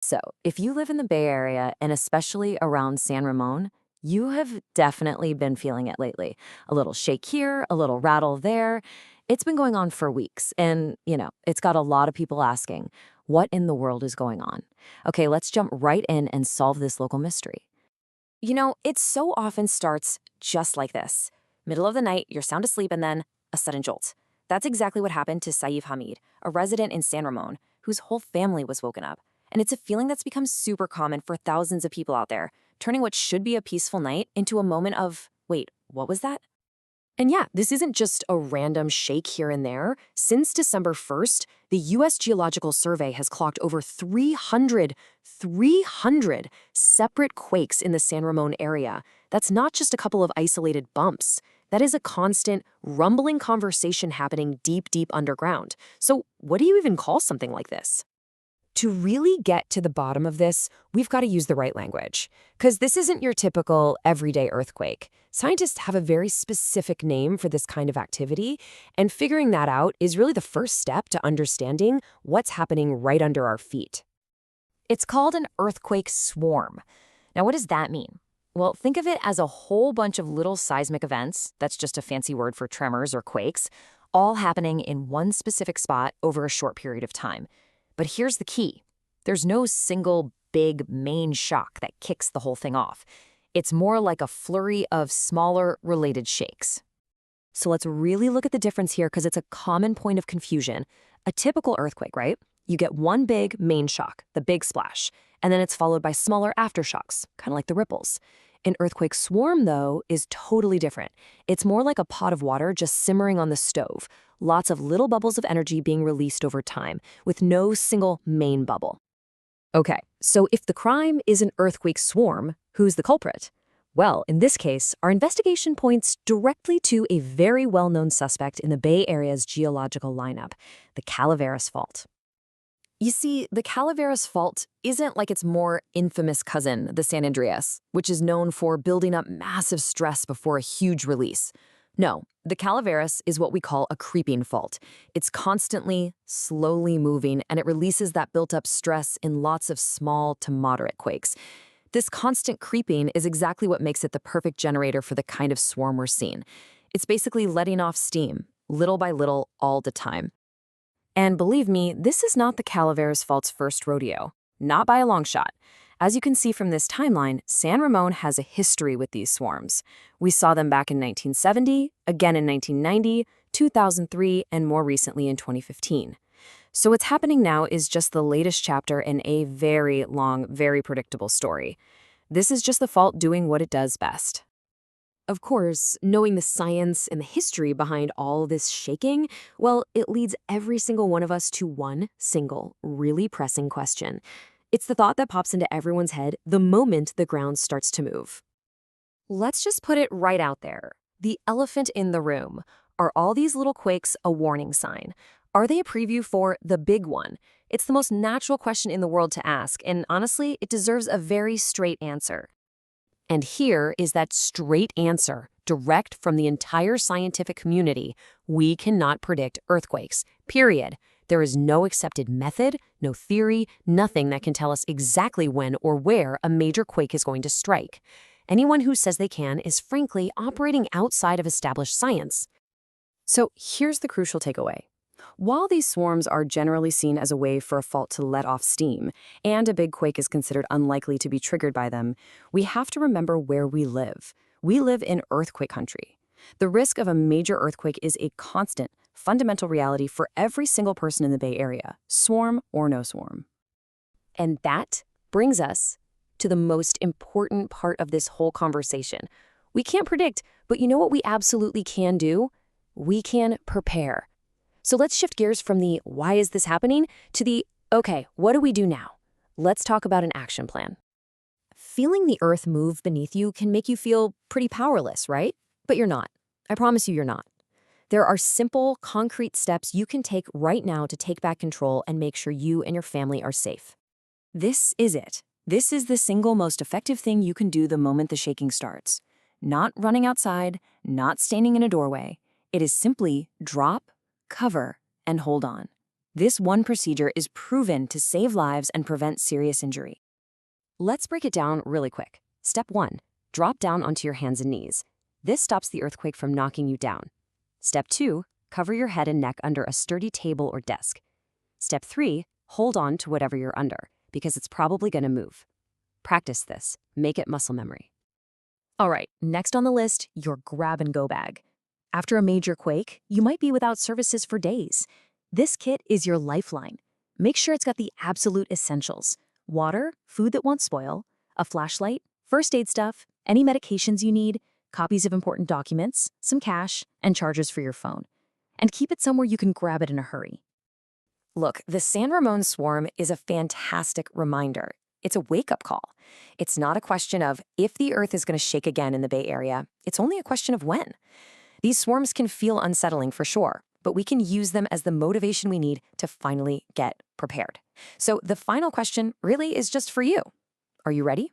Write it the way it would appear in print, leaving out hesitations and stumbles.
So, if you live in the Bay Area and especially around San Ramon, you have definitely been feeling it lately. A little shake here, a little rattle there. It's been going on for weeks, and, it's got a lot of people asking, what in the world is going on? Okay, let's jump right in and solve this local mystery. It so often starts just like this. Middle of the night, you're sound asleep, and then a sudden jolt. That's exactly what happened to Saif Hamid, a resident in San Ramon, whose whole family was woken up. And it's a feeling that's become super common for thousands of people out there, turning what should be a peaceful night into a moment of, wait, what was that? And yeah, this isn't just a random shake here and there. Since December 1st, the US Geological Survey has clocked over 300 separate quakes in the San Ramon area. That's not just a couple of isolated bumps. That is a constant, rumbling conversation happening deep, deep underground. So what do you even call something like this? To really get to the bottom of this, we've got to use the right language. Because this isn't your typical everyday earthquake. Scientists have a very specific name for this kind of activity, and figuring that out is really the first step to understanding what's happening right under our feet. It's called an earthquake swarm. Now, what does that mean? Well, think of it as a whole bunch of little seismic events, that's just a fancy word for tremors or quakes, all happening in one specific spot over a short period of time. But here's the key. There's no single big main shock that kicks the whole thing off. It's more like a flurry of smaller related shakes. So let's really look at the difference here because it's a common point of confusion. A typical earthquake, right? You get one big main shock, the big splash, and then it's followed by smaller aftershocks, kind of like the ripples. An earthquake swarm, though, is totally different. It's more like a pot of water just simmering on the stove. Lots of little bubbles of energy being released over time, with no single main bubble. Okay, so if the crime is an earthquake swarm, who's the culprit? Well, in this case, our investigation points directly to a very well-known suspect in the Bay Area's geological lineup, the Calaveras Fault. You see, the Calaveras Fault isn't like its more infamous cousin, the San Andreas, which is known for building up massive stress before a huge release. No, the Calaveras is what we call a creeping fault. It's constantly, slowly moving, and it releases that built-up stress in lots of small to moderate quakes. This constant creeping is exactly what makes it the perfect generator for the kind of swarm we're seeing. It's basically letting off steam, little by little, all the time. And believe me, this is not the Calaveras Fault's first rodeo. Not by a long shot. As you can see from this timeline, San Ramon has a history with these swarms. We saw them back in 1970, again in 1990, 2003, and more recently in 2015. So what's happening now is just the latest chapter in a very long, very predictable story. This is just the fault doing what it does best. Of course, knowing the science and the history behind all this shaking, well, it leads every single one of us to one single, really pressing question. It's the thought that pops into everyone's head the moment the ground starts to move. Let's just put it right out there. The elephant in the room. Are all these little quakes a warning sign? Are they a preview for the big one? It's the most natural question in the world to ask, and honestly, it deserves a very straight answer. And here is that straight answer, direct from the entire scientific community. We cannot predict earthquakes, period. There is no accepted method, no theory, nothing that can tell us exactly when or where a major quake is going to strike. Anyone who says they can is frankly operating outside of established science. So here's the crucial takeaway. While these swarms are generally seen as a way for a fault to let off steam, and a big quake is considered unlikely to be triggered by them, we have to remember where we live. We live in earthquake country. The risk of a major earthquake is a constant, fundamental reality for every single person in the Bay Area, swarm or no swarm. And that brings us to the most important part of this whole conversation. We can't predict, but you know what we absolutely can do? We can prepare. So let's shift gears from the why is this happening to the okay, what do we do now? Let's talk about an action plan. Feeling the earth move beneath you can make you feel pretty powerless, right? But you're not. I promise you you're not. There are simple, concrete steps you can take right now to take back control and make sure you and your family are safe. This is it. This is the single most effective thing you can do the moment the shaking starts. Not running outside, not standing in a doorway. It is simply drop, cover, and hold on. This one procedure is proven to save lives and prevent serious injury. Let's break it down really quick. Step 1. Drop down onto your hands and knees. This stops the earthquake from knocking you down. Step 2. Cover your head and neck under a sturdy table or desk. Step 3. Hold on to whatever you're under, because it's probably going to move. Practice this. Make it muscle memory. All right, next on the list, your grab-and-go bag. After a major quake, you might be without services for days. This kit is your lifeline. Make sure it's got the absolute essentials: water, food that won't spoil, a flashlight, first aid stuff, any medications you need, copies of important documents, some cash, and chargers for your phone. And keep it somewhere you can grab it in a hurry. Look, the San Ramon swarm is a fantastic reminder. It's a wake-up call. It's not a question of if the Earth is going to shake again in the Bay Area. It's only a question of when. These swarms can feel unsettling for sure, but we can use them as the motivation we need to finally get prepared. So the final question really is just for you. Are you ready?